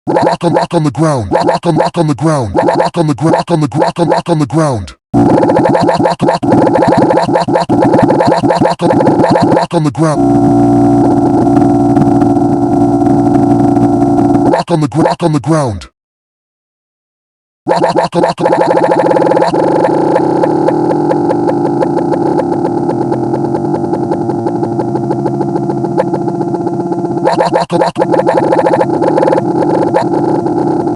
rock on the ground, rock on the ground, rock on the ground, rock on the rock on the ground. Rock on the ground. Rock on the ground. Rock